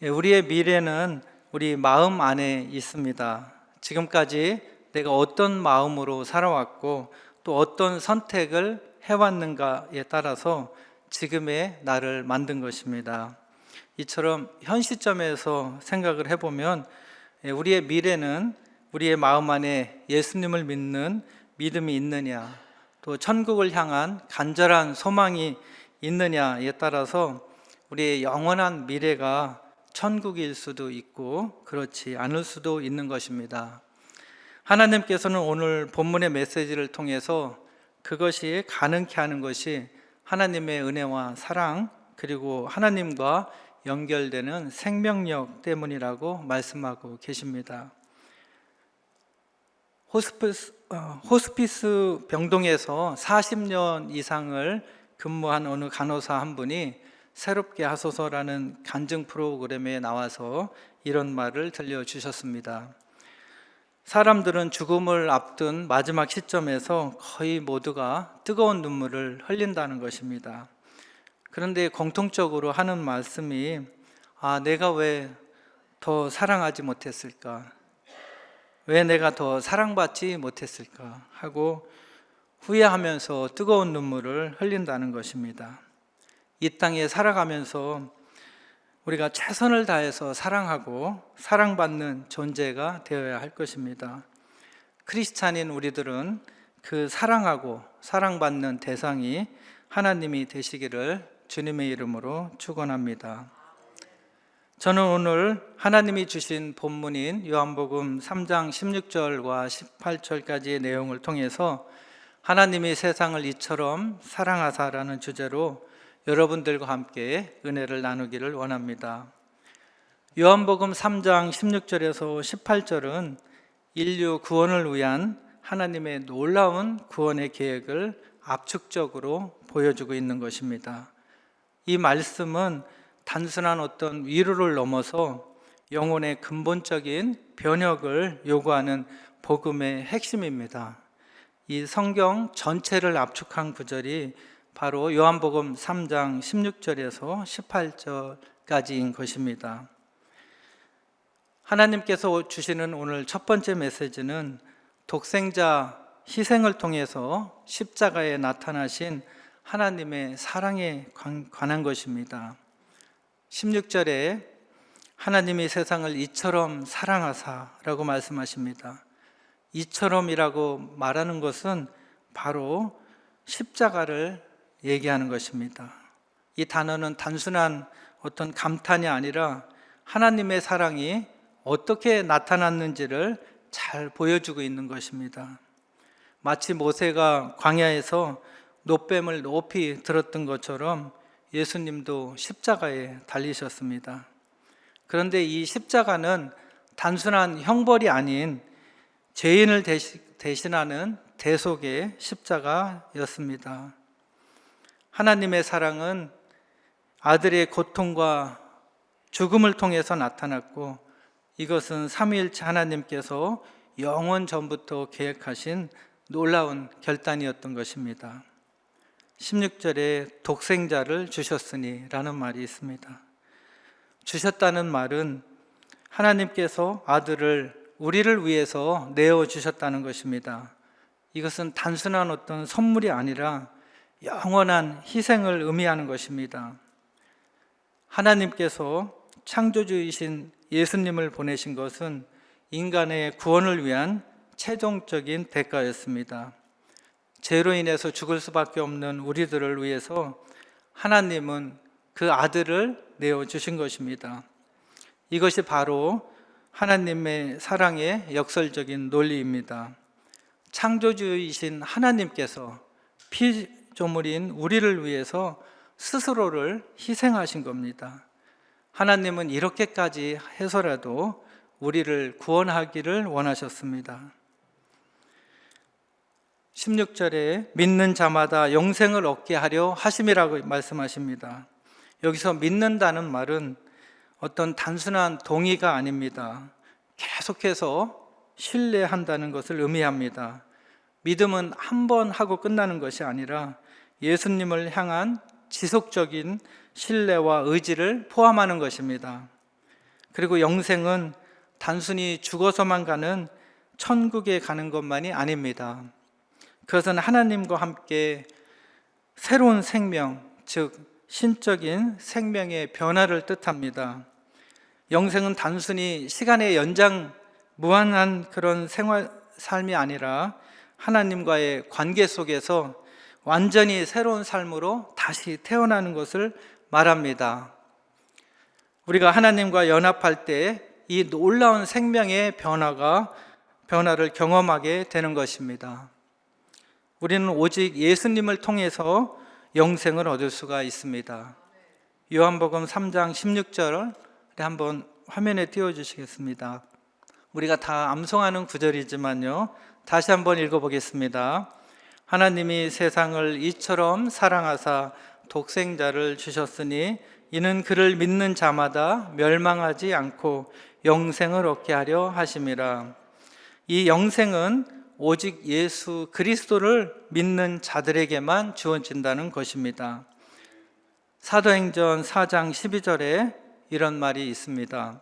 우리의 미래는 우리 마음 안에 있습니다. 지금까지 내가 어떤 마음으로 살아왔고 또 어떤 선택을 해왔는가에 따라서 지금의 나를 만든 것입니다. 이처럼 현 시점에서 생각을 해보면 우리의 미래는 우리의 마음 안에 예수님을 믿는 믿음이 있느냐, 또 천국을 향한 간절한 소망이 있느냐에 따라서 우리의 영원한 미래가 천국일 수도 있고 그렇지 않을 수도 있는 것입니다. 하나님께서는 오늘 본문의 메시지를 통해서 그것이 가능케 하는 것이 하나님의 은혜와 사랑, 그리고 하나님과 연결되는 생명력 때문이라고 말씀하고 계십니다. 호스피스 병동에서 40년 이상을 근무한 어느 간호사 한 분이 새롭게 하소서라는 간증 프로그램에 나와서 이런 말을 들려주셨습니다. 사람들은 죽음을 앞둔 마지막 시점에서 거의 모두가 뜨거운 눈물을 흘린다는 것입니다. 그런데 공통적으로 하는 말씀이 내가 왜 더 사랑하지 못했을까? 왜 내가 더 사랑받지 못했을까? 하고 후회하면서 뜨거운 눈물을 흘린다는 것입니다. 이 땅에 살아가면서 우리가 최선을 다해서 사랑하고 사랑받는 존재가 되어야 할 것입니다. 크리스찬인 우리들은 그 사랑하고 사랑받는 대상이 하나님이 되시기를 주님의 이름으로 축원합니다. 저는 오늘 하나님이 주신 본문인 요한복음 3장 16절과 18절까지의 내용을 통해서 하나님이 세상을 이처럼 사랑하사라는 주제로 여러분들과 함께 은혜를 나누기를 원합니다. 요한복음 3장 16절에서 18절은 인류 구원을 위한 하나님의 놀라운 구원의 계획을 압축적으로 보여주고 있는 것입니다. 이 말씀은 단순한 어떤 위로를 넘어서 영혼의 근본적인 변혁을 요구하는 복음의 핵심입니다. 이 성경 전체를 압축한 구절이 바로 요한복음 3장 16절에서 18절까지인 것입니다. 하나님께서 주시는 오늘 첫 번째 메시지는 독생자 희생을 통해서 십자가에 나타나신 하나님의 사랑에 관한 것입니다. 16절에 하나님이 세상을 이처럼 사랑하사라고 말씀하십니다. 이처럼이라고 말하는 것은 바로 십자가를 얘기하는 것입니다. 이 단어는 단순한 어떤 감탄이 아니라 하나님의 사랑이 어떻게 나타났는지를 잘 보여주고 있는 것입니다. 마치 모세가 광야에서 놋뱀을 높이 들었던 것처럼 예수님도 십자가에 달리셨습니다. 그런데 이 십자가는 단순한 형벌이 아닌 죄인을 대신하는 대속의 십자가였습니다. 하나님의 사랑은 아들의 고통과 죽음을 통해서 나타났고 이것은 삼위일체 하나님께서 영원 전부터 계획하신 놀라운 결단이었던 것입니다. 16절에 독생자를 주셨으니 라는 말이 있습니다. 주셨다는 말은 하나님께서 아들을 우리를 위해서 내어주셨다는 것입니다. 이것은 단순한 어떤 선물이 아니라 영원한 희생을 의미하는 것입니다. 하나님께서 창조주이신 예수님을 보내신 것은 인간의 구원을 위한 최종적인 대가였습니다. 죄로 인해서 죽을 수밖에 없는 우리들을 위해서 하나님은 그 아들을 내어주신 것입니다. 이것이 바로 하나님의 사랑의 역설적인 논리입니다. 창조주이신 하나님께서 피조물인 우리를 위해서 스스로를 희생하신 겁니다. 하나님은 이렇게까지 해서라도 우리를 구원하기를 원하셨습니다. 16절에 믿는 자마다 영생을 얻게 하려 하심이라고 말씀하십니다. 여기서 믿는다는 말은 어떤 단순한 동의가 아닙니다. 계속해서 신뢰한다는 것을 의미합니다. 믿음은 한 번 하고 끝나는 것이 아니라 예수님을 향한 지속적인 신뢰와 의지를 포함하는 것입니다. 그리고 영생은 단순히 죽어서만 가는 천국에 가는 것만이 아닙니다. 그것은 하나님과 함께 새로운 생명, 즉 신적인 생명의 변화를 뜻합니다. 영생은 단순히 시간의 연장, 무한한 그런 삶이 아니라 하나님과의 관계 속에서 완전히 새로운 삶으로 다시 태어나는 것을 말합니다. 우리가 하나님과 연합할 때 이 놀라운 생명의 변화를 경험하게 되는 것입니다. 우리는 오직 예수님을 통해서 영생을 얻을 수가 있습니다. 요한복음 3장 16절을 한번 화면에 띄워주시겠습니다. 우리가 다 암송하는 구절이지만요, 다시 한번 읽어보겠습니다. 하나님이 세상을 이처럼 사랑하사 독생자를 주셨으니 이는 그를 믿는 자마다 멸망하지 않고 영생을 얻게 하려 하심이라. 이 영생은 오직 예수 그리스도를 믿는 자들에게만 주어진다는 것입니다. 사도행전 4장 12절에 이런 말이 있습니다.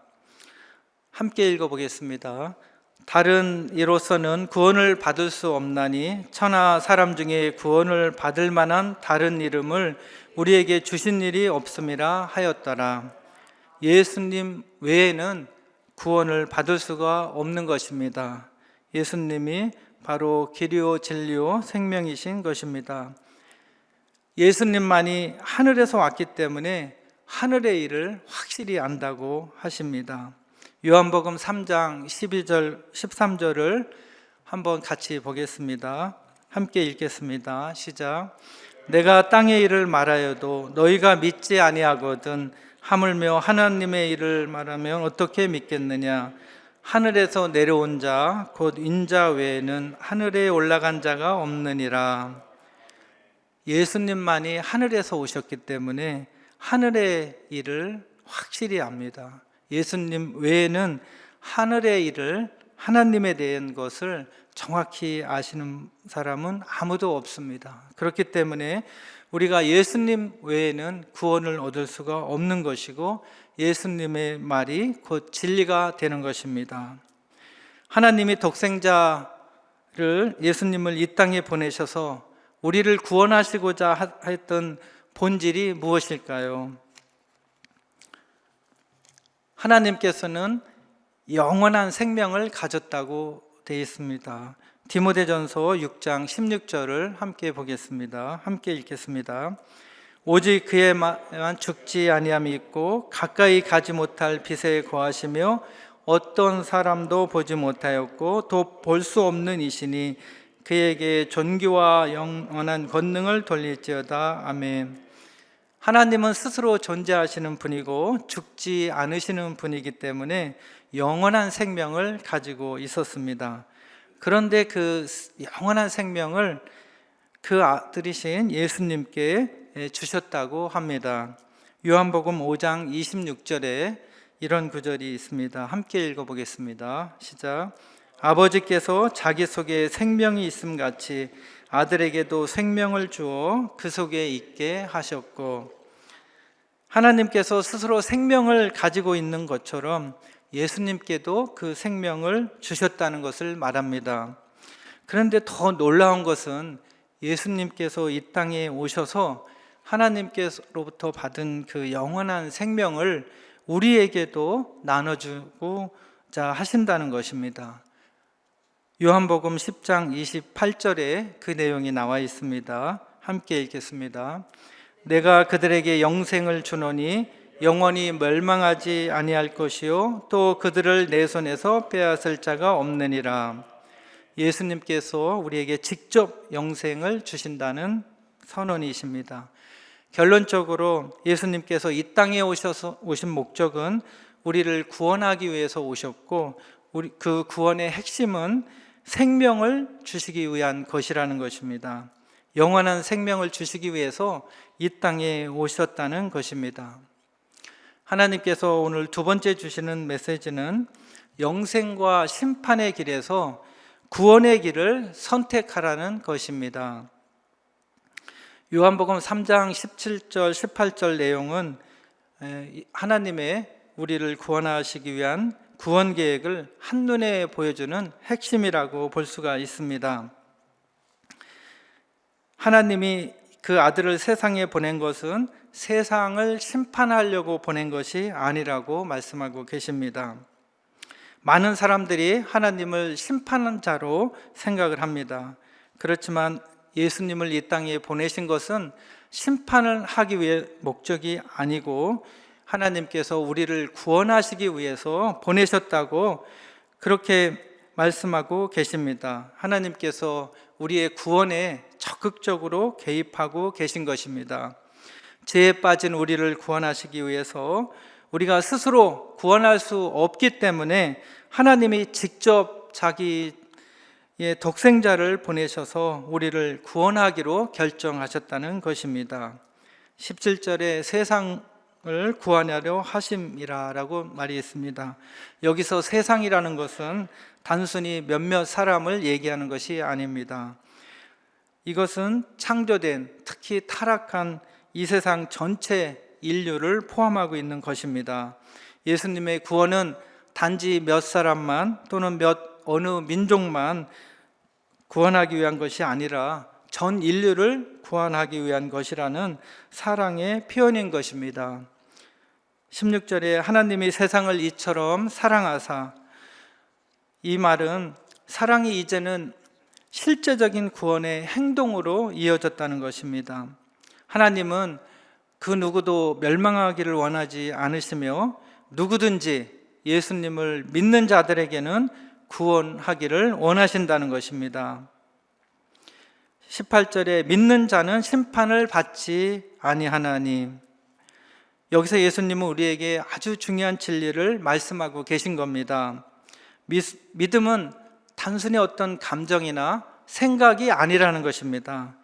함께 읽어보겠습니다. 다른 이로서는 구원을 받을 수 없나니 천하 사람 중에 구원을 받을 만한 다른 이름을 우리에게 주신 일이 없음이라 하였더라. 예수님 외에는 구원을 받을 수가 없는 것입니다. 예수님이 바로 길이요 진리요 생명이신 것입니다. 예수님만이 하늘에서 왔기 때문에 하늘의 일을 확실히 안다고 하십니다. 요한복음 3장 12절 13절을 한번 같이 보겠습니다. 함께 읽겠습니다. 시작. 내가 땅의 일을 말하여도 너희가 믿지 아니하거든 하물며 하나님의 일을 말하면 어떻게 믿겠느냐. 하늘에서 내려온 자 곧 인자 외에는 하늘에 올라간 자가 없느니라. 예수님만이 하늘에서 오셨기 때문에 하늘의 일을 확실히 압니다. 예수님 외에는 하늘의 일을, 하나님에 대한 것을 정확히 아시는 사람은 아무도 없습니다. 그렇기 때문에 우리가 예수님 외에는 구원을 얻을 수가 없는 것이고 예수님의 말이 곧 진리가 되는 것입니다. 하나님이 독생자를, 예수님을 이 땅에 보내셔서 우리를 구원하시고자 했던 본질이 무엇일까요? 하나님께서는 영원한 생명을 가졌다고 되어 있습니다. 디모데전서 6장 16절을 함께 보겠습니다. 함께 읽겠습니다. 오직 그에만 죽지 아니함이 있고 가까이 가지 못할 빛에 거하시며 어떤 사람도 보지 못하였고 또 볼 수 없는 이시니 그에게 존귀와 영원한 권능을 돌릴지어다. 아멘. 하나님은 스스로 존재하시는 분이고 죽지 않으시는 분이기 때문에 영원한 생명을 가지고 있었습니다. 그런데 그 영원한 생명을 그 아들이신 예수님께 주셨다고 합니다. 요한복음 5장 26절에 이런 구절이 있습니다. 함께 읽어보겠습니다. 시작. 아버지께서 자기 속에 생명이 있음 같이 아들에게도 생명을 주어 그 속에 있게 하셨고, 하나님께서 스스로 생명을 가지고 있는 것처럼 예수님께도 그 생명을 주셨다는 것을 말합니다. 그런데 더 놀라운 것은 예수님께서 이 땅에 오셔서 하나님께로부터 받은 그 영원한 생명을 우리에게도 나눠주고자 하신다는 것입니다. 요한복음 10장 28절에 그 내용이 나와 있습니다. 함께 읽겠습니다. 내가 그들에게 영생을 주노니 영원히 멸망하지 아니할 것이요 또 그들을 내 손에서 빼앗을 자가 없느니라. 예수님께서 우리에게 직접 영생을 주신다는 선언이십니다. 결론적으로 예수님께서 이 땅에 오신 목적은 우리를 구원하기 위해서 오셨고, 그 구원의 핵심은 생명을 주시기 위한 것이라는 것입니다. 영원한 생명을 주시기 위해서 이 땅에 오셨다는 것입니다. 하나님께서 오늘 두 번째 주시는 메시지는 영생과 심판의 길에서 구원의 길을 선택하라는 것입니다. 요한복음 3장 17절 18절 내용은 하나님의 우리를 구원하시기 위한 구원 계획을 한눈에 보여주는 핵심이라고 볼 수가 있습니다. 하나님이 그 아들을 세상에 보낸 것은 세상을 심판하려고 보낸 것이 아니라고 말씀하고 계십니다. 많은 사람들이 하나님을 심판한 자로 생각을 합니다. 그렇지만 예수님을 이 땅에 보내신 것은 심판을 하기 위해 목적이 아니고 하나님께서 우리를 구원하시기 위해서 보내셨다고 그렇게 말씀하고 계십니다. 하나님께서 우리의 구원에 적극적으로 개입하고 계신 것입니다. 죄에 빠진 우리를 구원하시기 위해서 우리가 스스로 구원할 수 없기 때문에 하나님이 직접 자기의 독생자를 보내셔서 우리를 구원하기로 결정하셨다는 것입니다. 17절에 세상을 구원하려 하심이라라고 말이 있습니다. 여기서 세상이라는 것은 단순히 몇몇 사람을 얘기하는 것이 아닙니다. 이것은 창조된, 특히 타락한 이 세상 전체 인류를 포함하고 있는 것입니다. 예수님의 구원은 단지 몇 사람만 또는 어느 민족만 구원하기 위한 것이 아니라 전 인류를 구원하기 위한 것이라는 사랑의 표현인 것입니다. 16절에 하나님이 세상을 이처럼 사랑하사, 이 말은 사랑이 이제는 실제적인 구원의 행동으로 이어졌다는 것입니다. 하나님은 그 누구도 멸망하기를 원하지 않으시며 누구든지 예수님을 믿는 자들에게는 구원하기를 원하신다는 것입니다. 18절에 믿는 자는 심판을 받지 아니하나니, 여기서 예수님은 우리에게 아주 중요한 진리를 말씀하고 계신 겁니다. 믿음은 단순히 어떤 감정이나 생각이 아니라는 것입니다.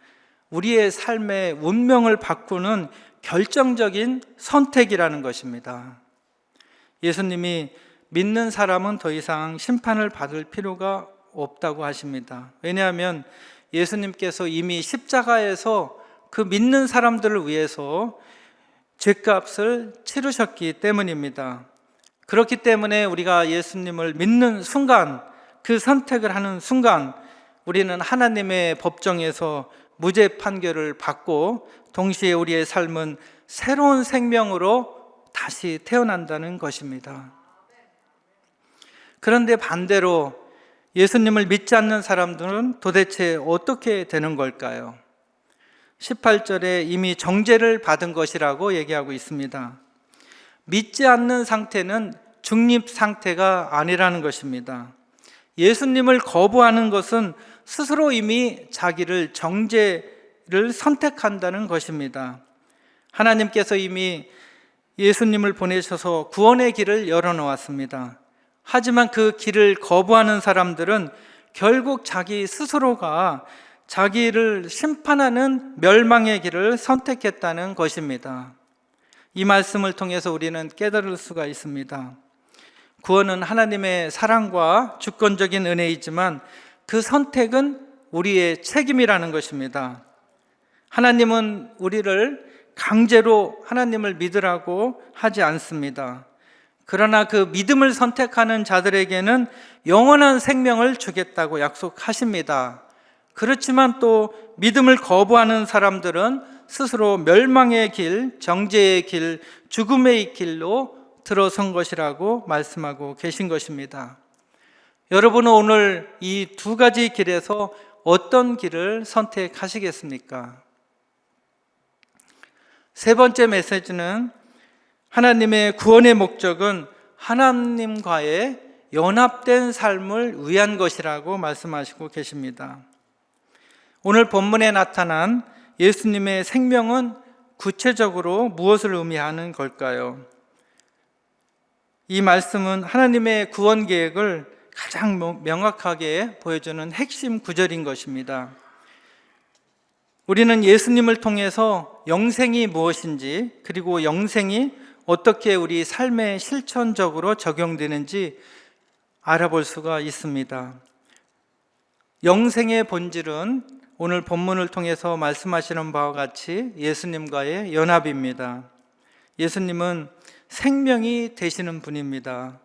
우리의 삶의 운명을 바꾸는 결정적인 선택이라는 것입니다. 예수님이 믿는 사람은 더 이상 심판을 받을 필요가 없다고 하십니다. 왜냐하면 예수님께서 이미 십자가에서 그 믿는 사람들을 위해서 죄값을 치르셨기 때문입니다. 그렇기 때문에 우리가 예수님을 믿는 순간, 그 선택을 하는 순간 우리는 하나님의 법정에서 무죄 판결을 받고 동시에 우리의 삶은 새로운 생명으로 다시 태어난다는 것입니다. 그런데 반대로 예수님을 믿지 않는 사람들은 도대체 어떻게 되는 걸까요? 18절에 이미 정죄를 받은 것이라고 얘기하고 있습니다. 믿지 않는 상태는 중립 상태가 아니라는 것입니다. 예수님을 거부하는 것은 스스로 이미 자기를 정죄를 선택한다는 것입니다. 하나님께서 이미 예수님을 보내셔서 구원의 길을 열어놓았습니다. 하지만 그 길을 거부하는 사람들은 결국 자기 스스로가 자기를 심판하는 멸망의 길을 선택했다는 것입니다. 이 말씀을 통해서 우리는 깨달을 수가 있습니다. 구원은 하나님의 사랑과 주권적인 은혜이지만 그 선택은 우리의 책임이라는 것입니다. 하나님은 우리를 강제로 하나님을 믿으라고 하지 않습니다. 그러나 그 믿음을 선택하는 자들에게는 영원한 생명을 주겠다고 약속하십니다. 그렇지만 또 믿음을 거부하는 사람들은 스스로 멸망의 길, 정죄의 길, 죽음의 길로 들어선 것이라고 말씀하고 계신 것입니다. 여러분은 오늘 이 두 가지 길에서 어떤 길을 선택하시겠습니까? 세 번째 메시지는 하나님의 구원의 목적은 하나님과의 연합된 삶을 위한 것이라고 말씀하시고 계십니다. 오늘 본문에 나타난 예수님의 생명은 구체적으로 무엇을 의미하는 걸까요? 이 말씀은 하나님의 구원 계획을 가장 명확하게 보여주는 핵심 구절인 것입니다. 우리는 예수님을 통해서 영생이 무엇인지, 그리고 영생이 어떻게 우리 삶에 실천적으로 적용되는지 알아볼 수가 있습니다. 영생의 본질은 오늘 본문을 통해서 말씀하시는 바와 같이 예수님과의 연합입니다. 예수님은 생명이 되시는 분입니다.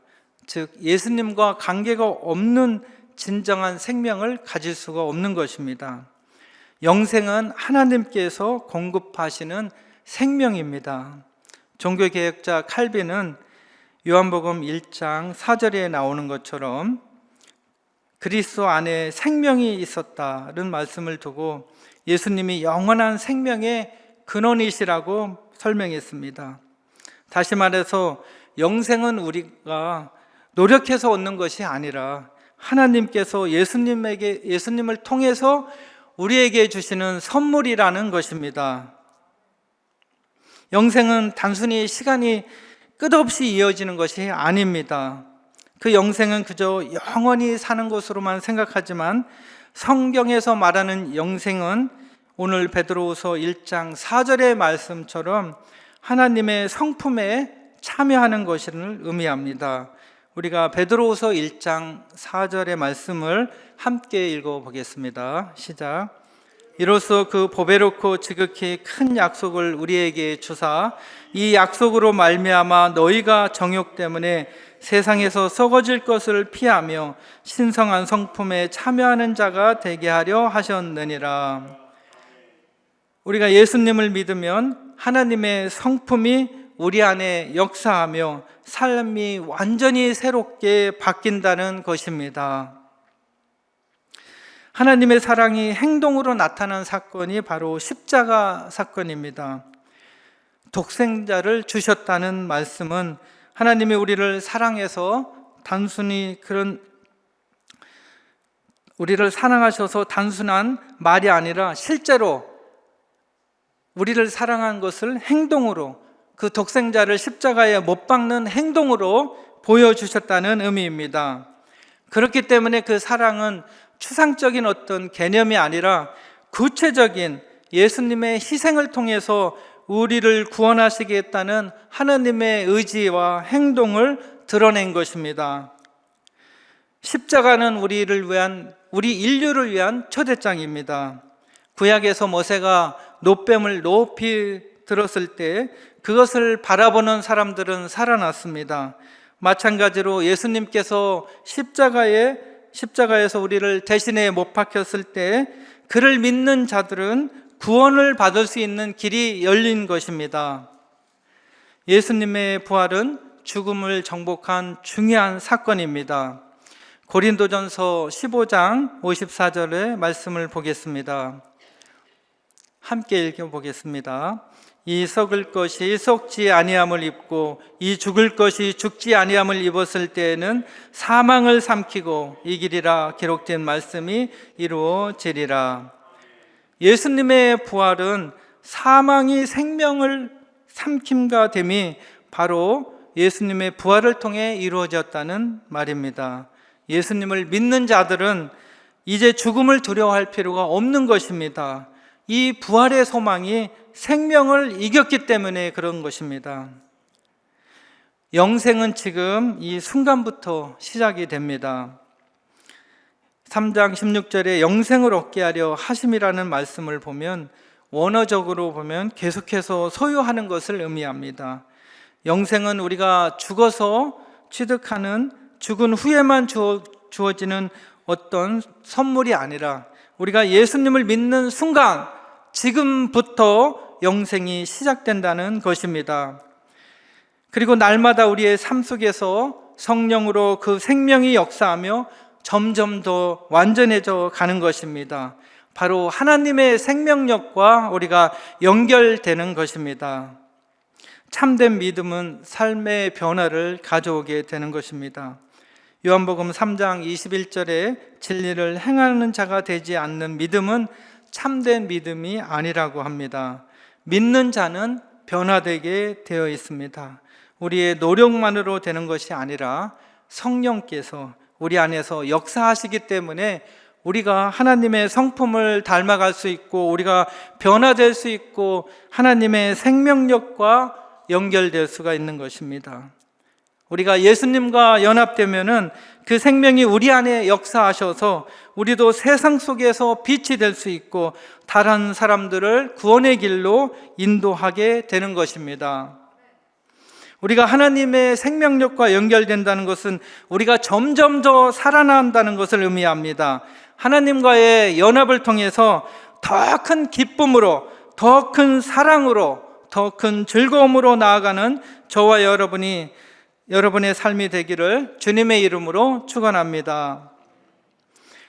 즉 예수님과 관계가 없는 진정한 생명을 가질 수가 없는 것입니다. 영생은 하나님께서 공급하시는 생명입니다. 종교개혁자 칼빈은 요한복음 1장 4절에 나오는 것처럼 그리스도 안에 생명이 있었다는 말씀을 두고 예수님이 영원한 생명의 근원이시라고 설명했습니다. 다시 말해서 영생은 우리가 노력해서 얻는 것이 아니라 하나님께서 예수님을 통해서 우리에게 주시는 선물이라는 것입니다. 영생은 단순히 시간이 끝없이 이어지는 것이 아닙니다. 그 영생은 그저 영원히 사는 것으로만 생각하지만 성경에서 말하는 영생은 오늘 베드로후서 1장 4절의 말씀처럼 하나님의 성품에 참여하는 것을 의미합니다. 우리가 베드로후서 1장 4절의 말씀을 함께 읽어보겠습니다. 시작. 이로써 그 보배롭고 지극히 큰 약속을 우리에게 주사 이 약속으로 말미암아 너희가 정욕 때문에 세상에서 썩어질 것을 피하며 신성한 성품에 참여하는 자가 되게 하려 하셨느니라. 우리가 예수님을 믿으면 하나님의 성품이 우리 안에 역사하며 삶이 완전히 새롭게 바뀐다는 것입니다. 하나님의 사랑이 행동으로 나타난 사건이 바로 십자가 사건입니다. 독생자를 주셨다는 말씀은 하나님이 우리를 사랑해서 우리를 사랑하셔서 단순한 말이 아니라 실제로 우리를 사랑한 것을 행동으로, 그 독생자를 십자가에 못 박는 행동으로 보여주셨다는 의미입니다. 그렇기 때문에 그 사랑은 추상적인 어떤 개념이 아니라 구체적인 예수님의 희생을 통해서 우리를 구원하시겠다는 하나님의 의지와 행동을 드러낸 것입니다. 십자가는 우리 인류를 위한 초대장입니다. 구약에서 모세가 노뱀을 높이 들었을 때 그것을 바라보는 사람들은 살아났습니다. 마찬가지로 예수님께서 십자가에서 우리를 대신에 못 박혔을 때 그를 믿는 자들은 구원을 받을 수 있는 길이 열린 것입니다. 예수님의 부활은 죽음을 정복한 중요한 사건입니다. 고린도전서 15장 54절의 말씀을 보겠습니다. 함께 읽어보겠습니다. 이 썩을 것이 썩지 아니함을 입고 이 죽을 것이 죽지 아니함을 입었을 때에는 사망을 삼키고 이기리라 기록된 말씀이 이루어지리라. 예수님의 부활은 사망이 생명을 삼킴과 됨이 바로 예수님의 부활을 통해 이루어졌다는 말입니다. 예수님을 믿는 자들은 이제 죽음을 두려워할 필요가 없는 것입니다. 이 부활의 소망이 생명을 이겼기 때문에 그런 것입니다. 영생은 지금 이 순간부터 시작이 됩니다. 3장 16절에 영생을 얻게 하려 하심이라는 말씀을 보면 원어적으로 보면 계속해서 소유하는 것을 의미합니다. 영생은 우리가 죽어서 취득하는, 죽은 후에만 주어지는 어떤 선물이 아니라 우리가 예수님을 믿는 순간 지금부터 영생이 시작된다는 것입니다. 그리고 날마다 우리의 삶 속에서 성령으로 그 생명이 역사하며 점점 더 완전해져 가는 것입니다. 바로 하나님의 생명력과 우리가 연결되는 것입니다. 참된 믿음은 삶의 변화를 가져오게 되는 것입니다. 요한복음 3장 21절에 진리를 행하는 자가 되지 않는 믿음은 참된 믿음이 아니라고 합니다. 믿는 자는 변화되게 되어 있습니다. 우리의 노력만으로 되는 것이 아니라 성령께서 우리 안에서 역사하시기 때문에 우리가 하나님의 성품을 닮아갈 수 있고 우리가 변화될 수 있고 하나님의 생명력과 연결될 수가 있는 것입니다. 우리가 예수님과 연합되면은 그 생명이 우리 안에 역사하셔서 우리도 세상 속에서 빛이 될 수 있고 다른 사람들을 구원의 길로 인도하게 되는 것입니다. 우리가 하나님의 생명력과 연결된다는 것은 우리가 점점 더 살아난다는 것을 의미합니다. 하나님과의 연합을 통해서 더 큰 기쁨으로, 더 큰 사랑으로, 더 큰 즐거움으로 나아가는 저와 여러분의 삶이 되기를 주님의 이름으로 축원합니다.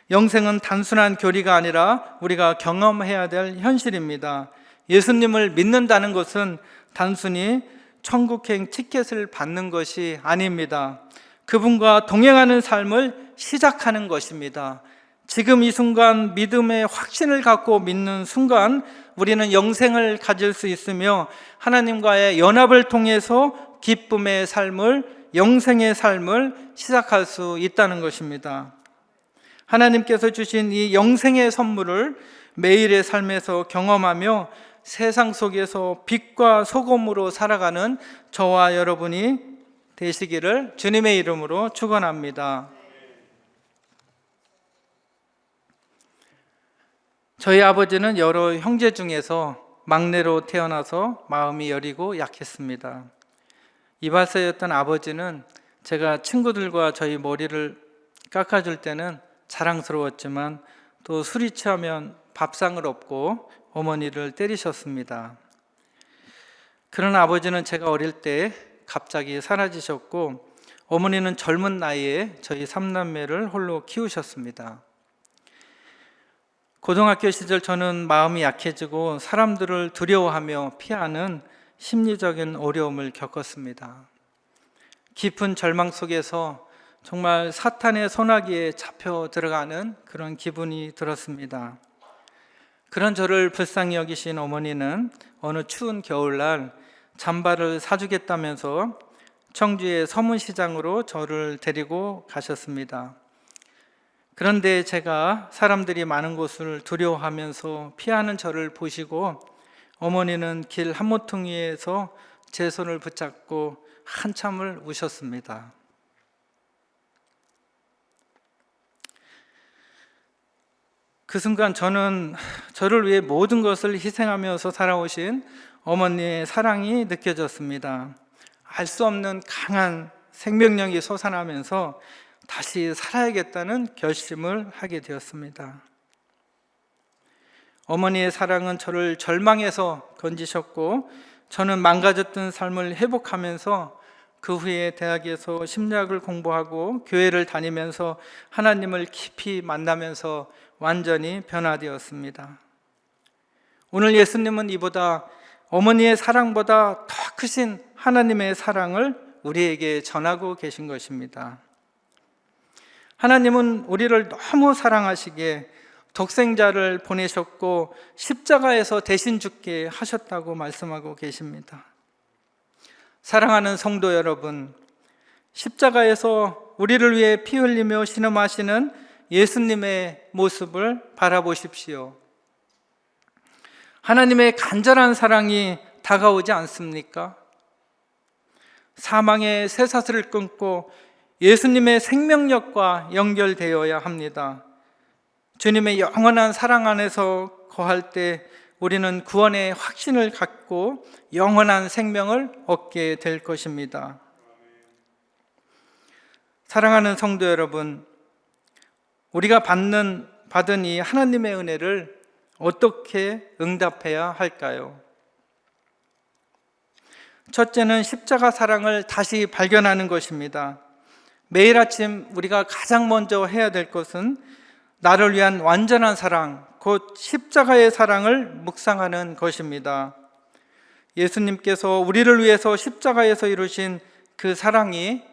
영생은 단순한 교리가 아니라 우리가 경험해야 될 현실입니다. 예수님을 믿는다는 것은 단순히 천국행 티켓을 받는 것이 아닙니다. 그분과 동행하는 삶을 시작하는 것입니다. 지금 이 순간 믿음의 확신을 갖고 믿는 순간 우리는 영생을 가질 수 있으며 하나님과의 연합을 통해서 기쁨의 삶을, 영생의 삶을 시작할 수 있다는 것입니다. 하나님께서 주신 이 영생의 선물을 매일의 삶에서 경험하며 세상 속에서 빛과 소금으로 살아가는 저와 여러분이 되시기를 주님의 이름으로 축원합니다. 저희 아버지는 여러 형제 중에서 막내로 태어나서 마음이 여리고 약했습니다. 이발사였던 아버지는 제가 친구들과 저희 머리를 깎아줄 때는 자랑스러웠지만 또 술이 취하면 밥상을 엎고 어머니를 때리셨습니다. 그런 아버지는 제가 어릴 때 갑자기 사라지셨고 어머니는 젊은 나이에 저희 3남매를 홀로 키우셨습니다. 고등학교 시절 저는 마음이 약해지고 사람들을 두려워하며 피하는 심리적인 어려움을 겪었습니다. 깊은 절망 속에서 정말 사탄의 소나기에 잡혀 들어가는 그런 기분이 들었습니다. 그런 저를 불쌍히 여기신 어머니는 어느 추운 겨울날 잠바를 사주겠다면서 청주의 서문시장으로 저를 데리고 가셨습니다. 그런데 제가 사람들이 많은 곳을 두려워하면서 피하는 저를 보시고 어머니는 길 한모퉁이에서 제 손을 붙잡고 한참을 우셨습니다. 그 순간 저는 저를 위해 모든 것을 희생하면서 살아오신 어머니의 사랑이 느껴졌습니다. 알 수 없는 강한 생명력이 솟아나면서 다시 살아야겠다는 결심을 하게 되었습니다. 어머니의 사랑은 저를 절망에서 건지셨고 저는 망가졌던 삶을 회복하면서 그 후에 대학에서 심리학을 공부하고 교회를 다니면서 하나님을 깊이 만나면서 완전히 변화되었습니다. 오늘 예수님은 이보다 어머니의 사랑보다 더 크신 하나님의 사랑을 우리에게 전하고 계신 것입니다. 하나님은 우리를 너무 사랑하시기에 독생자를 보내셨고 십자가에서 대신 죽게 하셨다고 말씀하고 계십니다. 사랑하는 성도 여러분, 십자가에서 우리를 위해 피 흘리며 신음하시는 예수님의 모습을 바라보십시오. 하나님의 간절한 사랑이 다가오지 않습니까? 사망의 쇠사슬을 끊고 예수님의 생명력과 연결되어야 합니다. 주님의 영원한 사랑 안에서 거할 때 우리는 구원의 확신을 갖고 영원한 생명을 얻게 될 것입니다. 사랑하는 성도 여러분, 우리가 받은 이 하나님의 은혜를 어떻게 응답해야 할까요? 첫째는 십자가 사랑을 다시 발견하는 것입니다. 매일 아침 우리가 가장 먼저 해야 될 것은 나를 위한 완전한 사랑, 곧 십자가의 사랑을 묵상하는 것입니다. 예수님께서 우리를 위해서 십자가에서 이루신 그 사랑이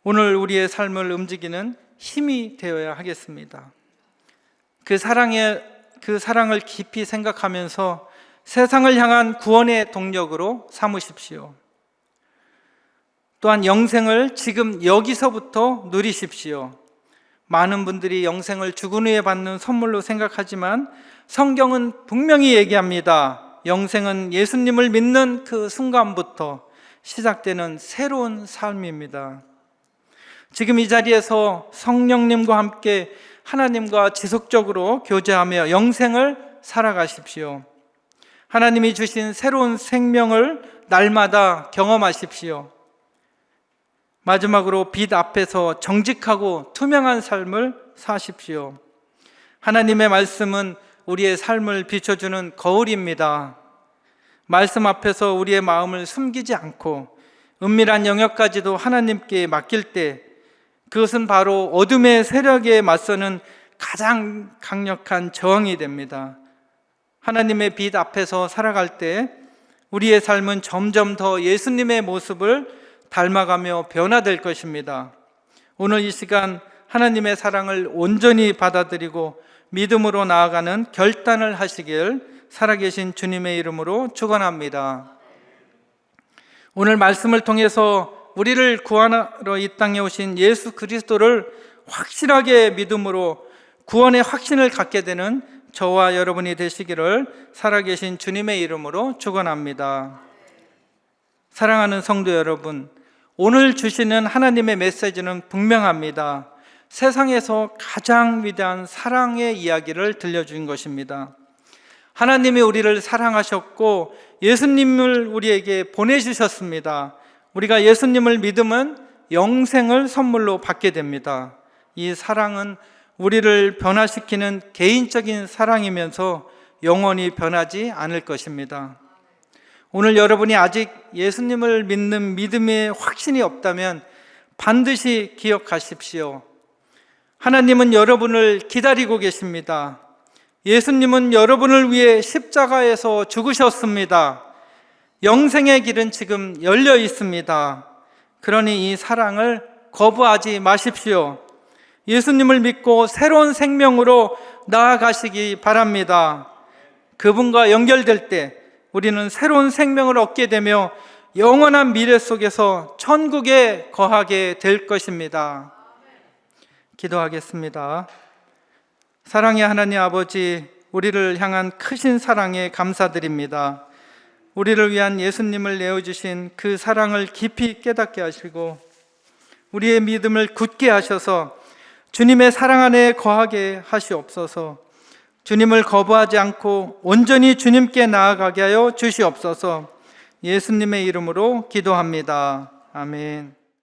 오늘 우리의 삶을 움직이는 힘이 되어야 하겠습니다. 그 사랑을 깊이 생각하면서 세상을 향한 구원의 동력으로 삼으십시오. 또한 영생을 지금 여기서부터 누리십시오. 많은 분들이 영생을 죽은 후에 받는 선물로 생각하지만 성경은 분명히 얘기합니다. 영생은 예수님을 믿는 그 순간부터 시작되는 새로운 삶입니다. 지금 이 자리에서 성령님과 함께 하나님과 지속적으로 교제하며 영생을 살아가십시오. 하나님이 주신 새로운 생명을 날마다 경험하십시오. 마지막으로 빛 앞에서 정직하고 투명한 삶을 사십시오. 하나님의 말씀은 우리의 삶을 비춰주는 거울입니다. 말씀 앞에서 우리의 마음을 숨기지 않고 은밀한 영역까지도 하나님께 맡길 때 그것은 바로 어둠의 세력에 맞서는 가장 강력한 저항이 됩니다. 하나님의 빛 앞에서 살아갈 때 우리의 삶은 점점 더 예수님의 모습을 닮아가며 변화될 것입니다. 오늘 이 시간 하나님의 사랑을 온전히 받아들이고 믿음으로 나아가는 결단을 하시길 살아계신 주님의 이름으로 축원합니다. 오늘 말씀을 통해서 우리를 구원하러 이 땅에 오신 예수 그리스도를 확실하게 믿음으로 구원의 확신을 갖게 되는 저와 여러분이 되시기를 살아계신 주님의 이름으로 축원합니다. 사랑하는 성도 여러분, 오늘 주시는 하나님의 메시지는 분명합니다. 세상에서 가장 위대한 사랑의 이야기를 들려준 것입니다. 하나님이 우리를 사랑하셨고 예수님을 우리에게 보내주셨습니다. 우리가 예수님을 믿으면 영생을 선물로 받게 됩니다. 이 사랑은 우리를 변화시키는 개인적인 사랑이면서 영원히 변하지 않을 것입니다. 오늘 여러분이 아직 예수님을 믿는 믿음의 확신이 없다면 반드시 기억하십시오. 하나님은 여러분을 기다리고 계십니다. 예수님은 여러분을 위해 십자가에서 죽으셨습니다. 영생의 길은 지금 열려 있습니다. 그러니 이 사랑을 거부하지 마십시오. 예수님을 믿고 새로운 생명으로 나아가시기 바랍니다. 그분과 연결될 때 우리는 새로운 생명을 얻게 되며 영원한 미래 속에서 천국에 거하게 될 것입니다. 기도하겠습니다. 사랑의 하나님 아버지, 우리를 향한 크신 사랑에 감사드립니다. 우리를 위한 예수님을 내어주신 그 사랑을 깊이 깨닫게 하시고 우리의 믿음을 굳게 하셔서 주님의 사랑 안에 거하게 하시옵소서. 주님을 거부하지 않고 온전히 주님께 나아가게 하여 주시옵소서. 예수님의 이름으로 기도합니다. 아멘.